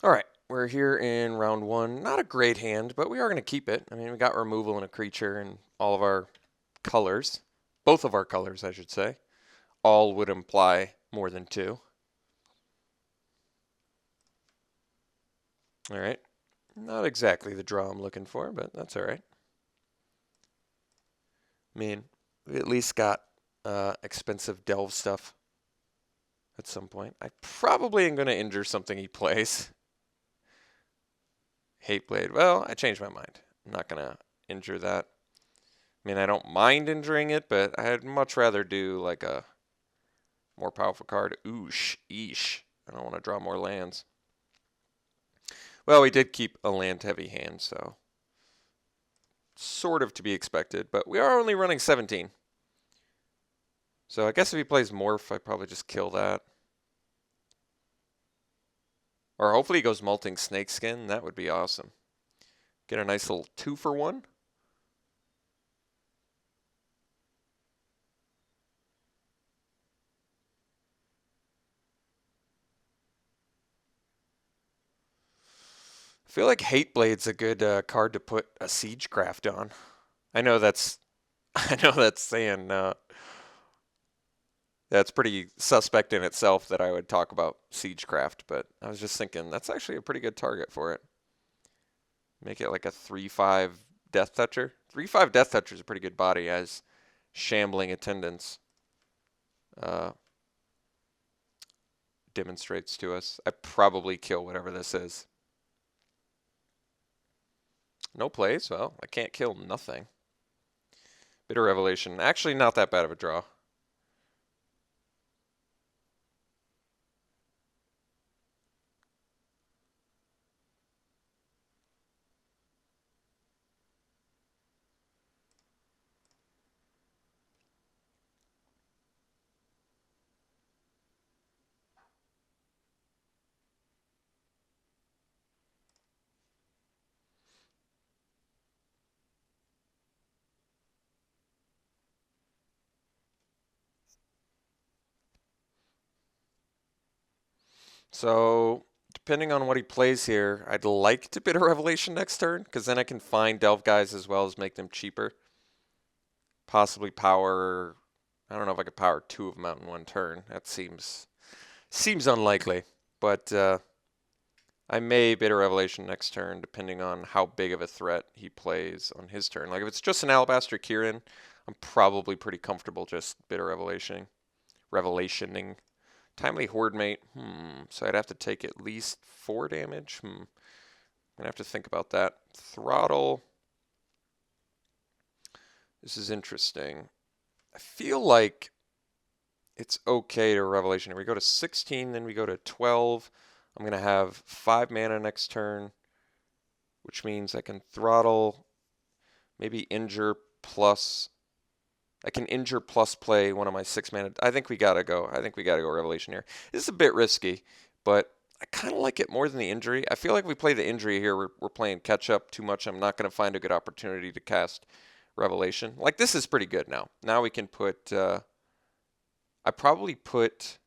All right, we're here in round one. Not a great hand, but we are going to keep it. I mean, we got removal and a creature and all of our colors. Both of our colors, I should say. All would imply more than two. All right. Not exactly the draw I'm looking for, but that's all right. I mean, we at least got expensive delve stuff at some point. I probably am going to injure something he plays. Hateblade. Well, I changed my mind. I'm not going to injure that. I mean, I don't mind injuring it, but I'd much rather do like a more powerful card. Oosh, eesh. I don't want to draw more lands. Well, we did keep a land-heavy hand, so sort of to be expected, but we are only running 17. So I guess if he plays Morph, I'd probably just kill that. Or hopefully he goes Molting Snakeskin. That would be awesome. Get a nice little 2-for-1. I feel like Hateblade's a good card to put a Siegecraft on. I know that's I know that's saying that's pretty suspect in itself that I would talk about Siegecraft, but I was just thinking that's actually a pretty good target for it. Make it like a 3/5 Death Toucher. 3/5 Death Toucher is a pretty good body as Shambling Attendance uh, demonstrates to us. I probably kill whatever this is. No plays? Well, I can't kill nothing. Bitter Revelation. Actually, not that bad of a draw. So, depending on what he plays here, I'd like to Bitter Revelation next turn, because then I can find Delve guys as well as make them cheaper. Possibly power. I don't know if I could power 2 of them out in one turn. That seems unlikely, but I may Bitter Revelation next turn, depending on how big of a threat he plays on his turn. Like if it's just an Alabaster Kieran, I'm probably pretty comfortable just Bitter Revelationing. Timely Horde Mate. So I'd have to take at least 4 damage. I'm gonna have to think about that. Throttle. This is interesting. I feel like it's okay to Revelation. We go to 16, then we go to 12. I'm going to have 5 mana next turn, which means I can throttle, maybe injure plus. I can injure plus play one of my 6 mana. I think we gotta go. I think we gotta go Revelation here. This is a bit risky, but I kind of like it more than the injury. I feel like we play the injury here. We're playing catch up too much. I'm not going to find a good opportunity to cast Revelation. Like this is pretty good now. Now we can put. I probably put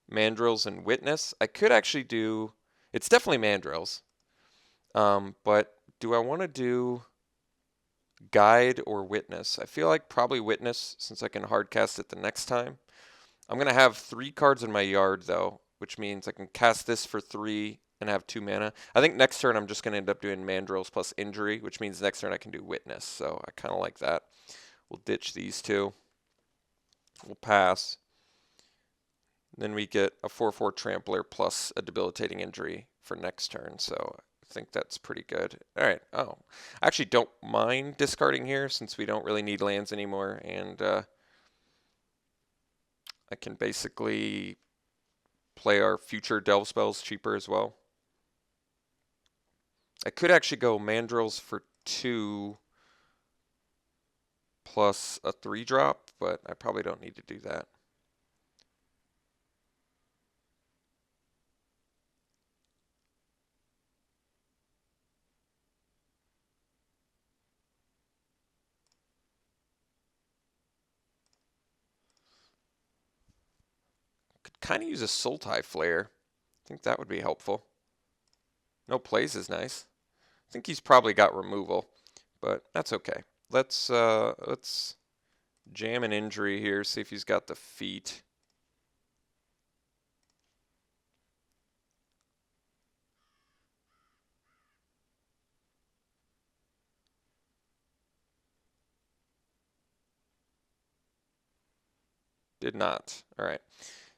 Mandrills and Witness. I could actually do. It's definitely Mandrills. But do I want to do Guide or Witness? I feel like probably Witness since I can hard cast it the next time. I'm going to have 3 cards in my yard though, which means I can cast this for 3 and have 2 mana. I think next turn I'm just going to end up doing Mandrills plus Injury, which means next turn I can do Witness. So I kind of like that. We'll ditch these 2. We'll pass. Then we get a 4/4 Trampler plus a Debilitating Injury for next turn. So I think that's pretty good. All right. Oh, I actually don't mind discarding here since we don't really need lands anymore. And I can basically play our future Delve spells cheaper as well. I could actually go Mandrills for 2 plus a 3-drop, but I probably don't need to do that. Could kind of use a Sultai Flare. I think that would be helpful. No plays is nice. I think he's probably got removal, but that's okay. Let's jam an injury here, see if he's got the feet. Did not. All right.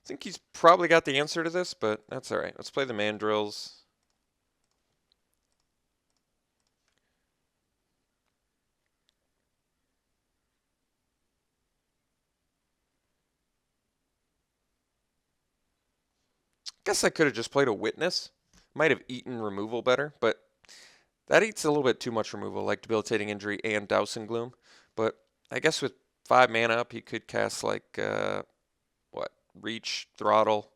I think he's probably got the answer to this, but that's all right. Let's play the mandrills. Guess I could have just played a witness. Might have eaten removal better, but that eats a little bit too much removal, like debilitating injury and dousing gloom. But I guess with 5 mana up, he could cast like what? Reach, throttle.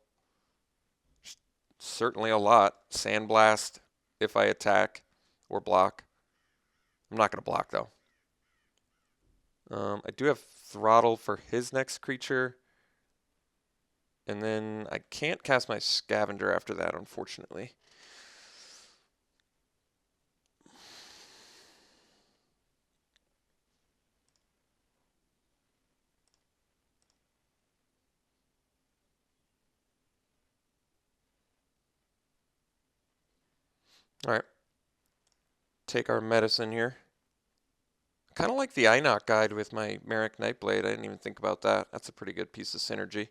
Certainly a lot. Sandblast if I attack or block. I'm not going to block though. I do have throttle for his next creature. And then I can't cast my scavenger after that, unfortunately. All right. Take our medicine here. Kind of like the Inoc guide with my Merrick Nightblade. I didn't even think about that. That's a pretty good piece of synergy.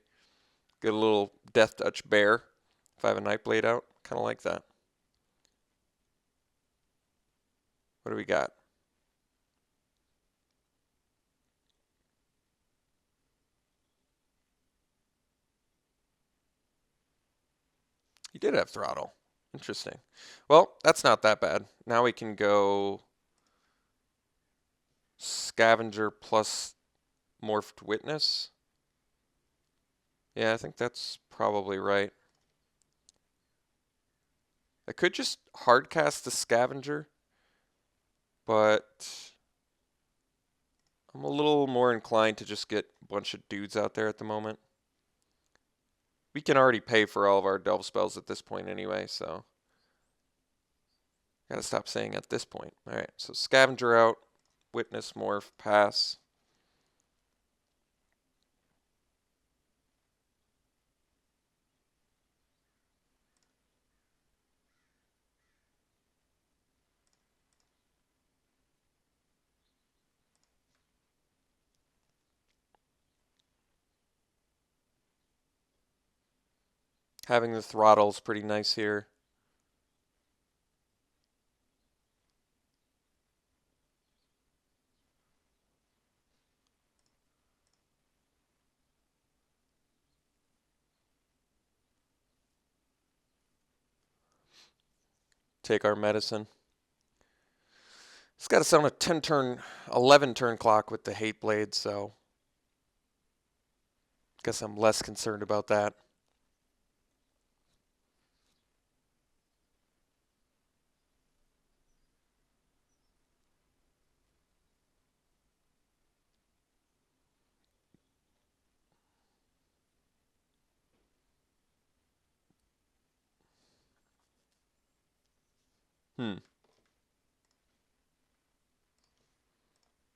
Get a little Death Touch Bear if I have a Nightblade out. Kind of like that. What do we got? He did have throttle. Interesting. Well, that's not that bad. Now we can go Scavenger plus Morphed Witness. Yeah, I think that's probably right. I could just hardcast the Scavenger, but I'm a little more inclined to just get a bunch of dudes out there at the moment. We can already pay for all of our Delve spells at this point anyway, so gotta stop saying at this point. All right, so Scavenger out, Witness, Morph, pass. Having the throttle is pretty nice here. Take our medicine. It's got us on a 10 turn, 11 turn clock with the Hate Blade, so guess I'm less concerned about that.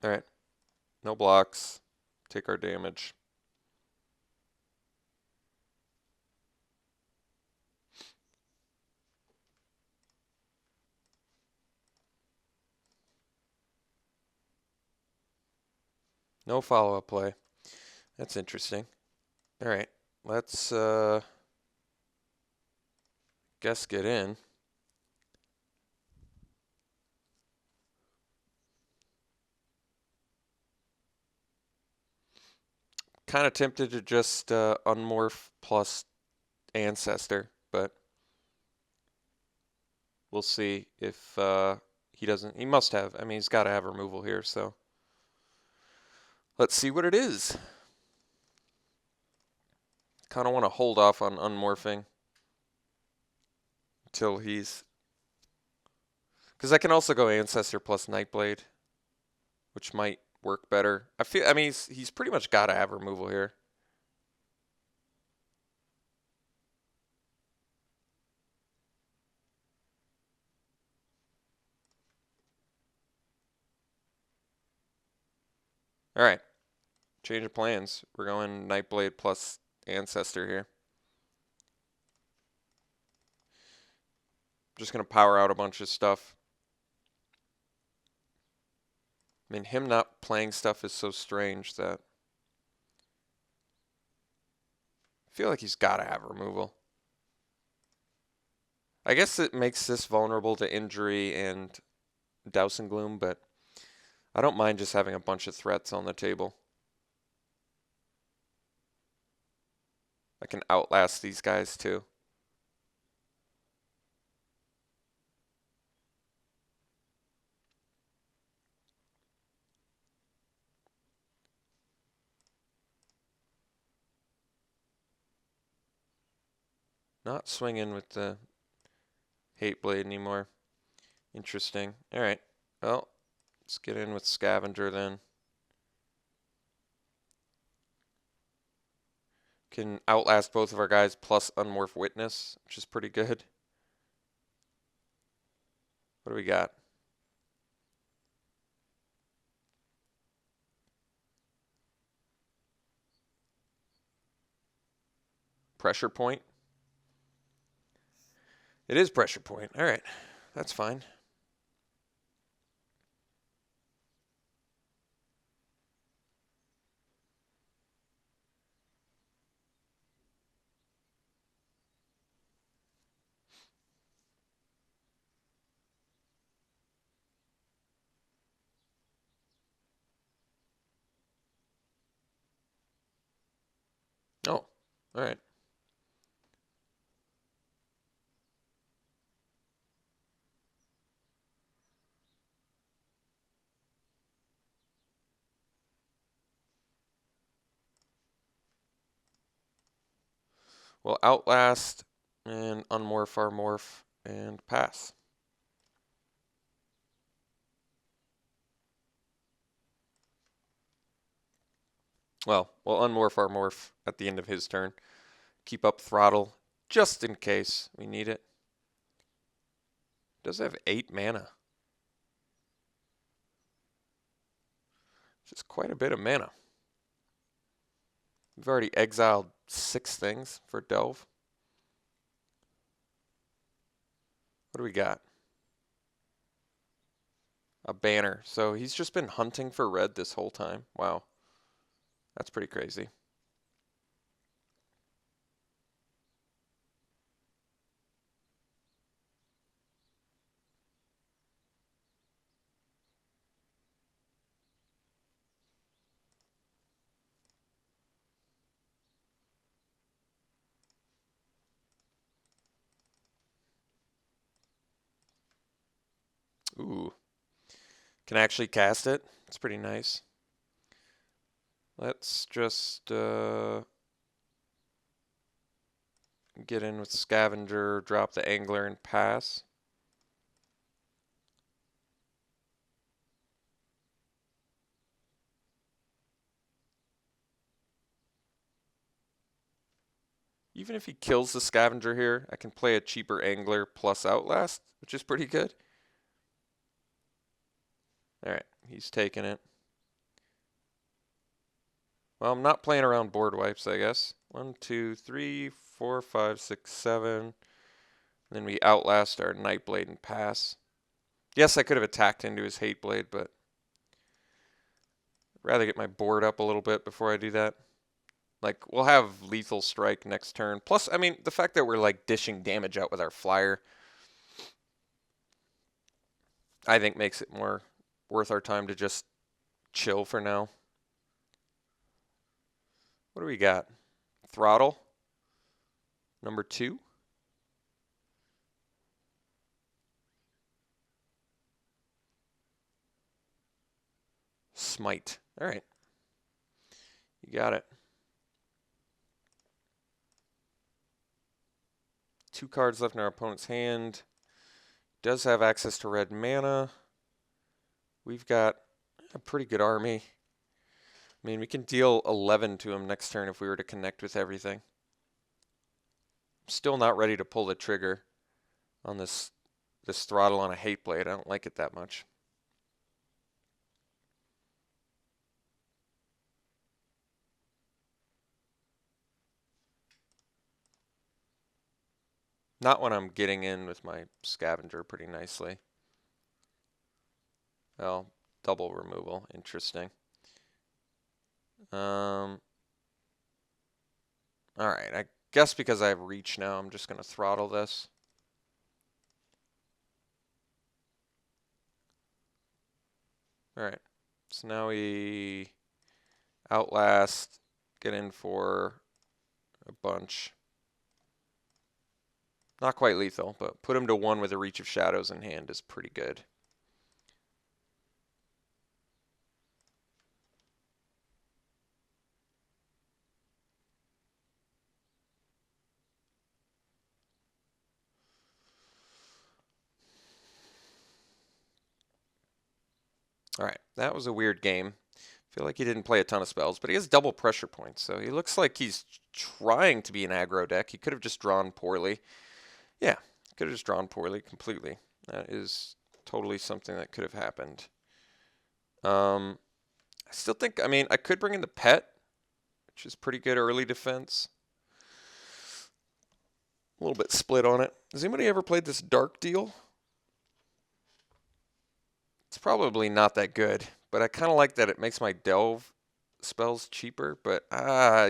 All right, no blocks. Take our damage. No follow-up play. That's interesting. All right, let's guess get in. Kind of tempted to just unmorph plus Ancestor, but we'll see if he doesn't. He must have. I mean, he's got to have removal here, so let's see what it is. Kind of want to hold off on unmorphing until he's... Because I can also go Ancestor plus Nightblade, which might work better. I mean, he's pretty much got to have removal here. Alright, change of plans. We're going Nightblade plus Ancestor here. Just going to power out a bunch of stuff. I mean, him not playing stuff is so strange that I feel like he's got to have removal. I guess it makes this vulnerable to injury and Douse and Gloom, but I don't mind just having a bunch of threats on the table. I can outlast these guys too. Not swinging with the Hate Blade anymore. Interesting. Alright, well, let's get in with Scavenger then. Can outlast both of our guys plus Unmorph Witness, which is pretty good. What do we got? Pressure Point? It is Pressure Point. Alright, that's fine. Oh, alright. Well, Outlast and Unmorph our Morph and pass. Well, we'll Unmorph our Morph at the end of his turn. Keep up Throttle just in case we need it. Does have 8 mana. Which is quite a bit of mana. We've already exiled 6 things for Delve. What do we got? A banner. So he's just been hunting for red this whole time. Wow. That's pretty crazy. Ooh. Can actually cast it. It's pretty nice. Let's just get in with Scavenger, drop the Angler, and pass. Even if he kills the Scavenger here, I can play a cheaper Angler plus Outlast, which is pretty good. Alright, he's taking it. Well, I'm not playing around board wipes, I guess. 1, 2, 3, 4, 5, 6, 7. Then we Outlast our Nightblade and pass. Yes, I could have attacked into his Hate Blade, but I'd rather get my board up a little bit before I do that. Like, we'll have Lethal Strike next turn. Plus, I mean, the fact that we're, like, dishing damage out with our Flyer, I think makes it more worth our time to just chill for now. What do we got? Throttle. Number 2. Smite. All right. You got it. 2 cards left in our opponent's hand. Does have access to red mana. We've got a pretty good army. I mean, we can deal 11 to him next turn if we were to connect with everything. I'm still not ready to pull the trigger on this throttle on a Hate Blade. I don't like it that much. Not when I'm getting in with my scavenger pretty nicely. Well, double removal. Interesting. Alright, I guess because I have reach now, I'm just going to throttle this. Alright, so now we outlast, get in for a bunch. Not quite lethal, but put him to 1 with a reach of shadows in hand is pretty good. Alright, that was a weird game. I feel like he didn't play a ton of spells, but he has double pressure points, so he looks like he's trying to be an aggro deck. He could have just drawn poorly. Yeah, could have just drawn poorly completely. That is totally something that could have happened. I still think, I mean, I could bring in the pet, which is pretty good early defense. A little bit split on it. Has anybody ever played this dark deal? It's probably not that good, but I kind of like that it makes my delve spells cheaper, but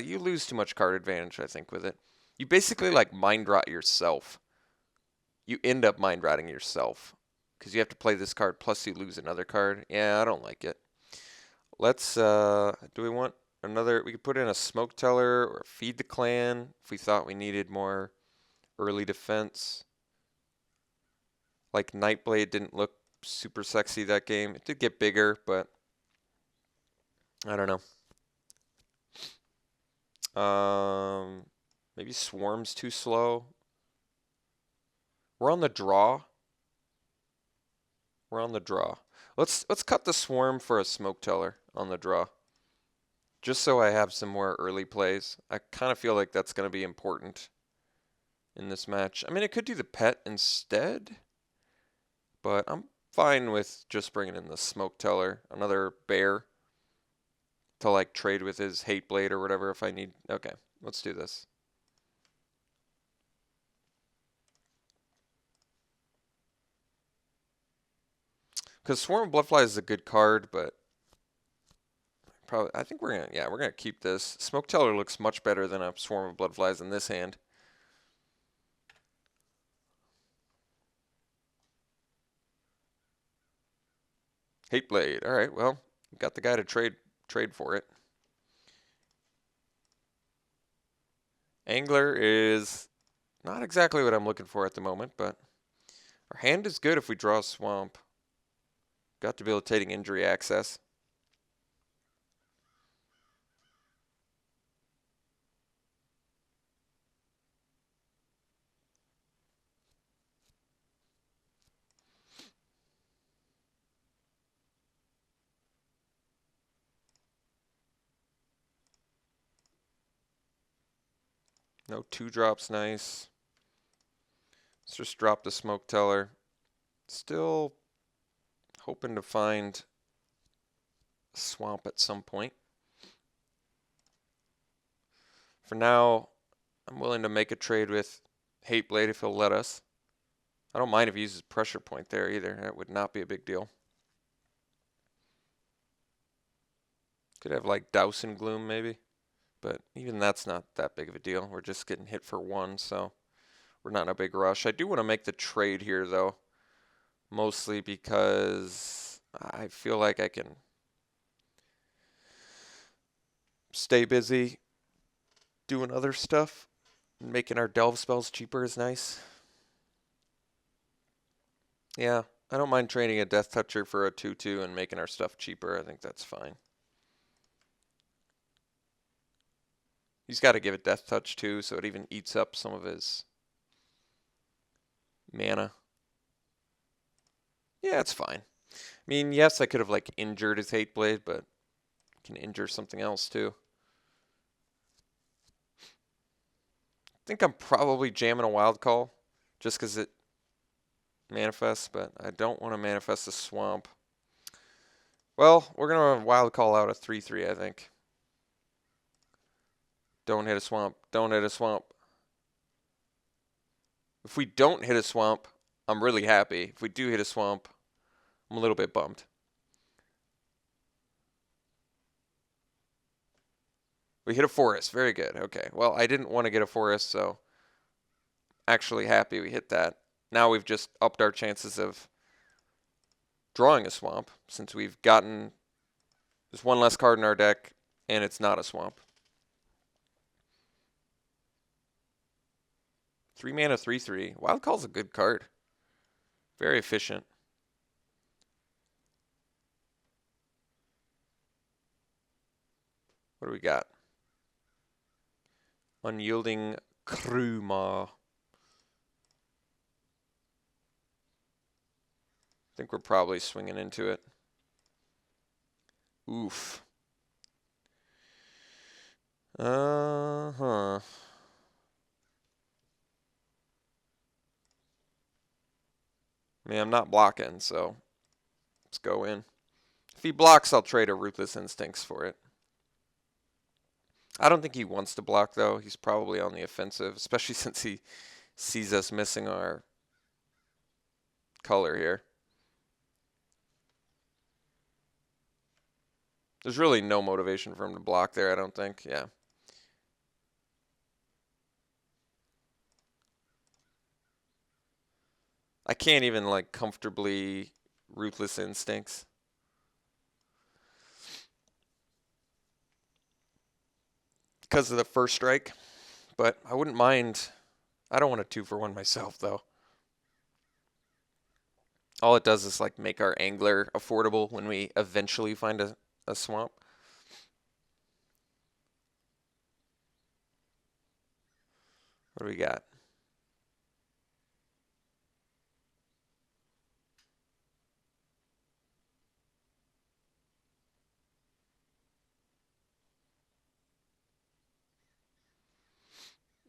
you lose too much card advantage, I think, with it. You basically like mind rot yourself. You end up mind rotting yourself because you have to play this card plus you lose another card. Yeah, I don't like it. Let's, do we want another, we could put in a smoke teller or feed the clan if we thought we needed more early defense. Like Nightblade didn't look super sexy that game. It did get bigger, but I don't know. Maybe Swarm's too slow. We're on the draw. We're on the draw. Let's cut the Swarm for a smoke teller on the draw. Just so I have some more early plays. I kind of feel like that's going to be important in this match. I mean, I could do the pet instead, but I'm fine with just bringing in the smoke teller, another bear to like trade with his hate blade or whatever if I need. Okay, let's do this. Because Swarm of Bloodflies is a good card, but probably I think we're gonna keep this. Smoke Teller looks much better than a Swarm of Bloodflies in this hand. Hate Blade. All right, well, got the guy to trade for it. Angler is not exactly what I'm looking for at the moment, but our hand is good if we draw a swamp. Got debilitating injury access. No 2-drops, nice. Let's just drop the Smoke Teller. Still hoping to find a swamp at some point. For now, I'm willing to make a trade with Hate Blade if he'll let us. I don't mind if he uses pressure point there either. That would not be a big deal. Could have like Douse and Gloom maybe. But even that's not that big of a deal. We're just getting hit for 1, so we're not in a big rush. I do want to make the trade here, though, mostly because I feel like I can stay busy doing other stuff. Making our delve spells cheaper is nice. Yeah, I don't mind trading a Death Toucher for a 2/2 and making our stuff cheaper. I think that's fine. He's got to give it Death Touch too, so it even eats up some of his mana. Yeah, it's fine. I mean, yes, I could have like injured his Hate Blade, but I can injure something else too. I think I'm probably jamming a Wild Call just because it manifests, but I don't want to manifest a Swamp. Well, we're going to Wild Call out a 3/3, I think. Don't hit a Swamp. Don't hit a Swamp. If we don't hit a swamp, I'm really happy. If we do hit a swamp, I'm a little bit bummed. We hit a forest. Very good. Okay. Well, I didn't want to get a forest, so actually happy we hit that. Now we've just upped our chances of drawing a swamp since we've gotten there's one less card in our deck and it's not a swamp. 3 mana 3/3. Wild Call's a good card. Very efficient. What do we got? Unyielding Kruma. I think we're probably swinging into it. Oof. Uh-huh. I mean, I'm not blocking, so let's go in. If he blocks, I'll trade a Ruthless Instincts for it. I don't think he wants to block, though. He's probably on the offensive, especially since he sees us missing our color here. There's really no motivation for him to block there, I don't think. Yeah. I can't even, like, comfortably Ruthless Instincts. Because of the first strike. But I wouldn't mind. I don't want a 2-for-1 myself, though. All it does is, like, make our angler affordable when we eventually find a swamp. What do we got?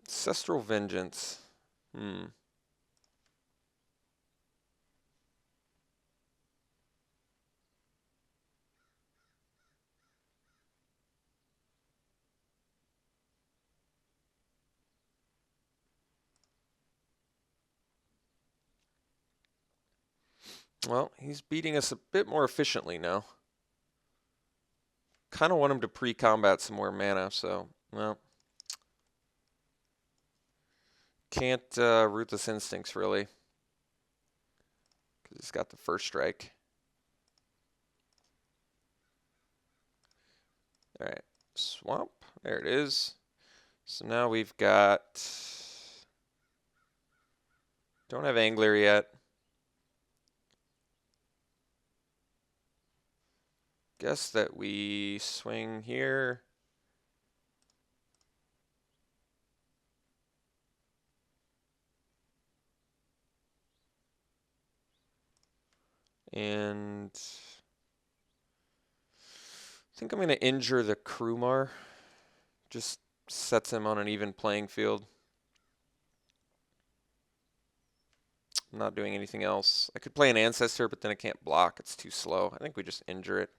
Ancestral Vengeance. Well, he's beating us a bit more efficiently now. Kind of want him to pre-combat some more mana, so, well. Can't Ruthless Instincts, really. Because he's got the first strike. Alright, swamp. There it is. So now we've got... Don't have angler yet. Guess that we swing here. And I think I'm going to injure the Krumar. Just sets him on an even playing field. I'm not doing anything else. I could play an Ancestor, but then I can't block. It's too slow. I think we just injure it.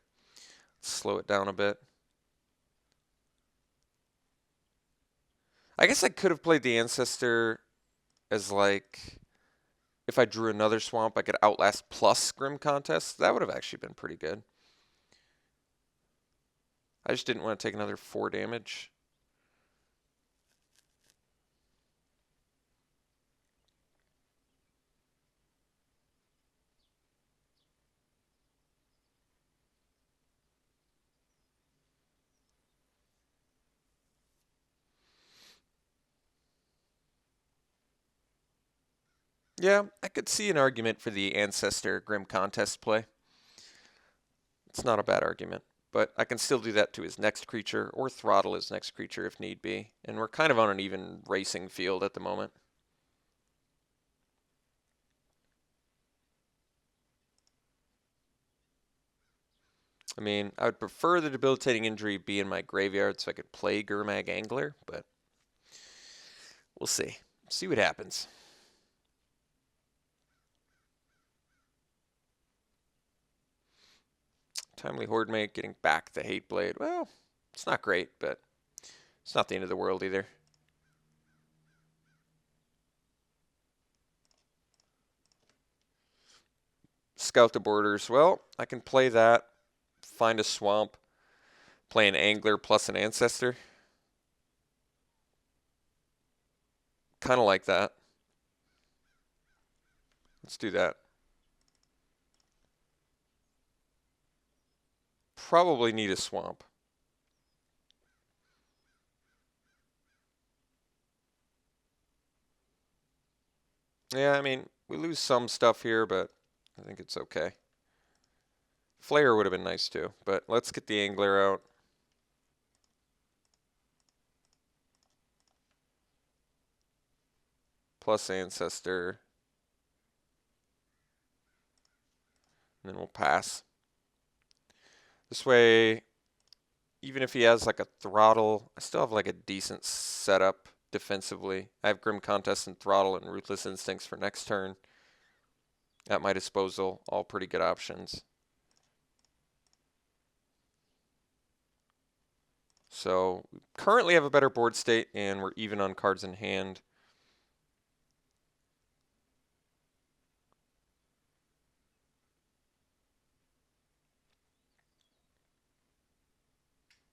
Slow it down a bit. I guess I could have played the Ancestor as, like, if I drew another swamp, I could Outlast plus Grim Contest. That would have actually been pretty good. I just didn't want to take another 4 damage. Yeah, I could see an argument for the Ancestor Grim Contest play. It's not a bad argument, but I can still do that to his next creature or throttle his next creature if need be. And we're kind of on an even racing field at the moment. I mean, I would prefer the Debilitating Injury be in my graveyard so I could play Gurmag Angler, but we'll see. See what happens. Timely Hordemate getting back the Hate Blade. Well, it's not great, but it's not the end of the world either. Scout the borders. Well, I can play that, find a swamp, play an angler plus an ancestor. Kind of like that. Let's do that. Probably need a swamp. Yeah, I mean, we lose some stuff here, but I think it's okay. Flare would have been nice too, but let's get the angler out. Plus ancestor. And then we'll pass. This way, even if he has like a throttle, I still have like a decent setup defensively. I have Grim Contest and Throttle and Ruthless Instincts for next turn at my disposal. All pretty good options. So we currently have a better board state and we're even on cards in hand.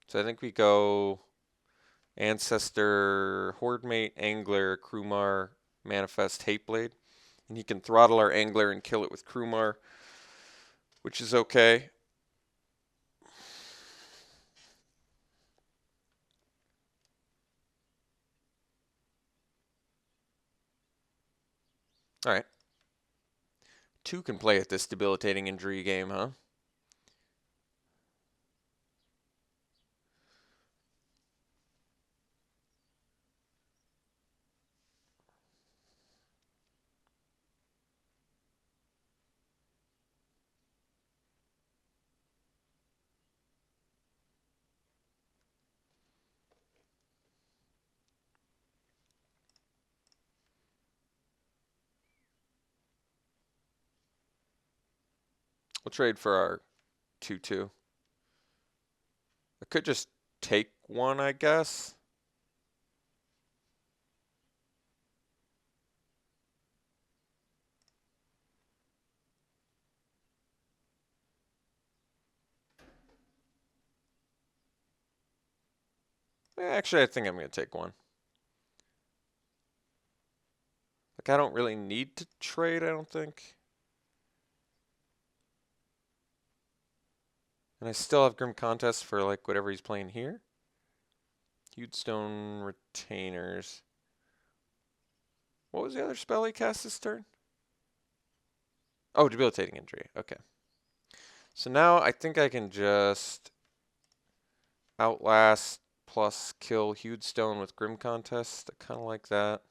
So I think we go Ancestor, Hordemate, Angler, Krumar, Manifest, Hateblade. And he can throttle our Angler and kill it with Krumar, which is okay. Alright. 2 can play at this debilitating injury game, huh? We'll trade for our 2/2. I could just take one, I guess. Actually, I think I'm going to take one. Like, I don't really need to trade, I don't think. And I still have Grim Contest for, like, whatever he's playing here. Hewstone Retainers. What was the other spell he cast this turn? Oh, Debilitating Injury. Okay. So now I think I can just Outlast plus kill Hewstone with Grim Contest. I kind of like that.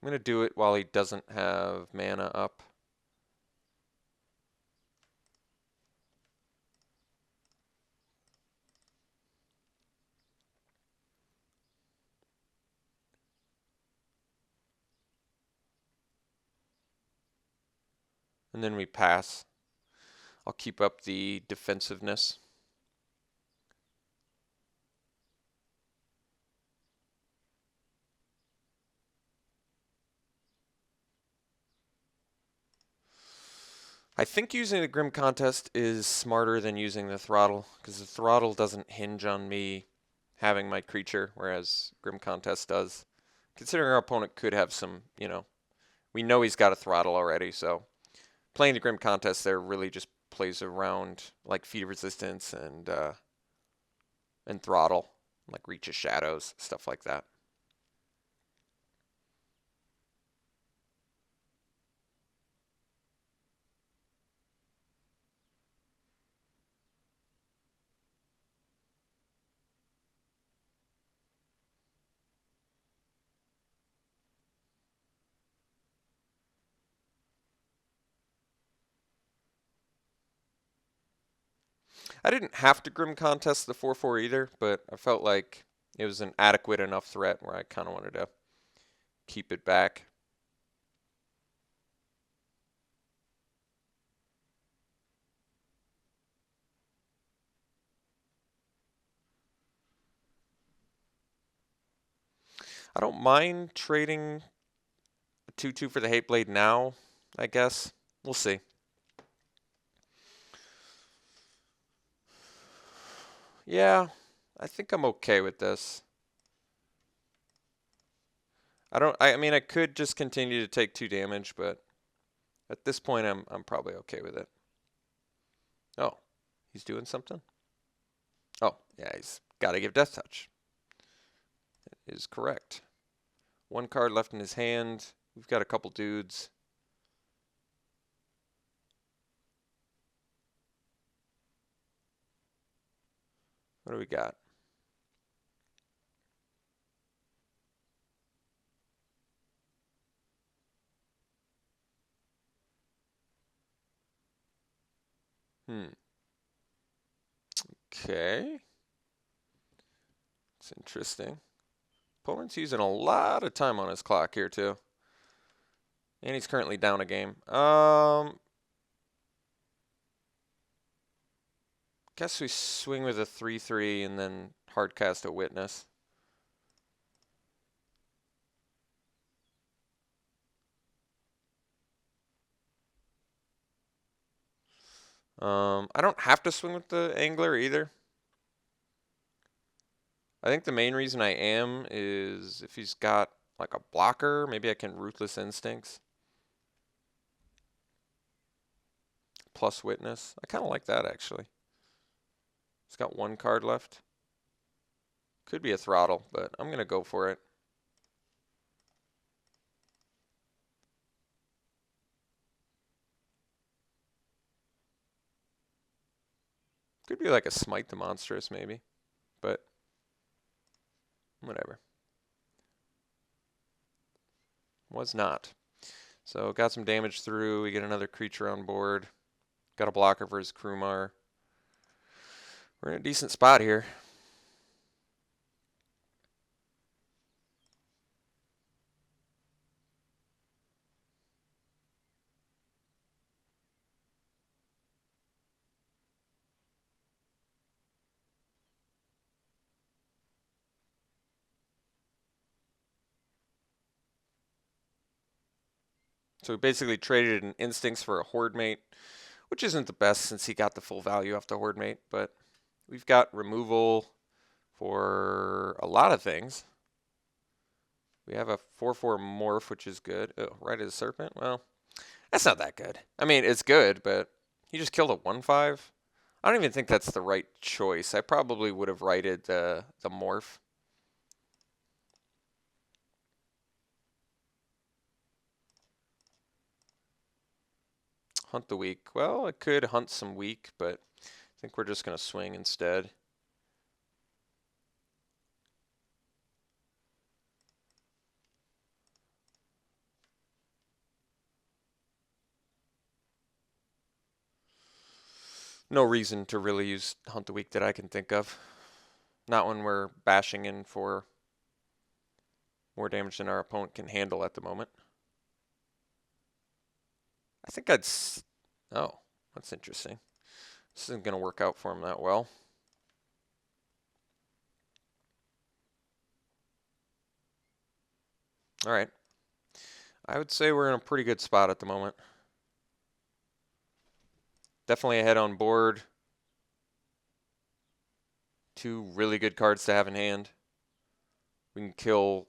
I'm going to do it while he doesn't have mana up. And then we pass. I'll keep up the defensiveness. I think using the Grim Contest is smarter than using the Throttle, because the Throttle doesn't hinge on me having my creature, whereas Grim Contest does. Considering our opponent could have some, we know he's got a Throttle already, so playing the Grim Contest there really just plays around like Feat of Resistance and Throttle, like Reach of Shadows, stuff like that. I didn't have to Grim Contest the 4/4 either, but I felt like it was an adequate enough threat where I kind of wanted to keep it back. I don't mind trading a 2/2 for the Hateblade now. I guess. We'll see. Yeah, I think I'm okay with this. I mean, I could just continue to take 2 damage, but at this point, I'm probably okay with it. Oh, he's doing something? Oh, yeah, he's got to give Death Touch. It is correct. 1 card left in his hand. We've got a couple dudes. What do we got? Okay. It's interesting. Opponent's using a lot of time on his clock here, too. And he's currently down a game. Guess we swing with a 3/3 and then hard cast a Witness. I don't have to swing with the Angler either. I think the main reason I am is if he's got like a blocker, maybe I can Ruthless Instincts. Plus Witness. I kind of like that, actually. He's got 1 card left. Could be a Throttle, but I'm going to go for it. Could be like a Smite the Monstrous, maybe. But whatever. Was not. So got some damage through. We get another creature on board. Got a blocker for his Krumar. We're in a decent spot here. So we basically traded an Instincts for a Horde Mate, which isn't the best since he got the full value off the Horde Mate, but we've got removal for a lot of things. We have a 4/4 Morph, which is good. Oh, right as Serpent? Well, that's not that good. I mean, it's good, but he just killed a 1/5. I don't even think that's the right choice. I probably would have righted the Morph. Hunt the weak. Well, I could hunt some weak, but I think we're just going to swing instead. No reason to really use Hunt the Weak that I can think of. Not when we're bashing in for more damage than our opponent can handle at the moment. I think I'd... Oh, that's interesting. This isn't going to work out for him that well. All right. I would say we're in a pretty good spot at the moment. Definitely ahead on board. 2 really good cards to have in hand. We can kill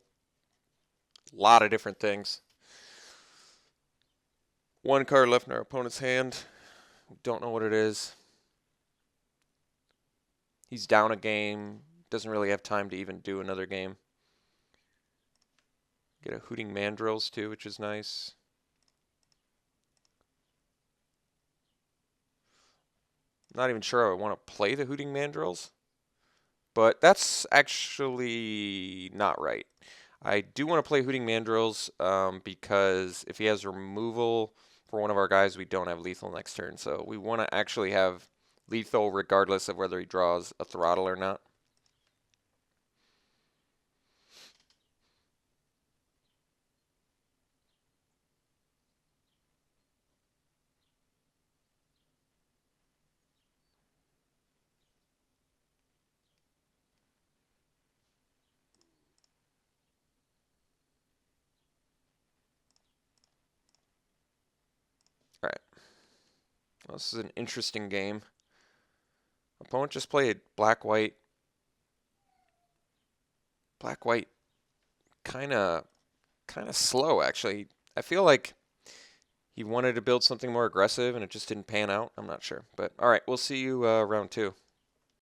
a lot of different things. 1 card left in our opponent's hand. Don't know what it is. He's down a game. Doesn't really have time to even do another game. Get a Hooting Mandrills too, which is nice. Not even sure I want to play the Hooting Mandrills, but that's actually not right. I do want to play Hooting Mandrills because if he has removal for one of our guys, we don't have lethal next turn. So we want to actually have lethal regardless of whether he draws a Throttle or not. All right. Well, this is an interesting game. Opponent just played black white. Black white kind of slow actually. I feel like he wanted to build something more aggressive and it just didn't pan out. I'm not sure. But all right, we'll see you round 2.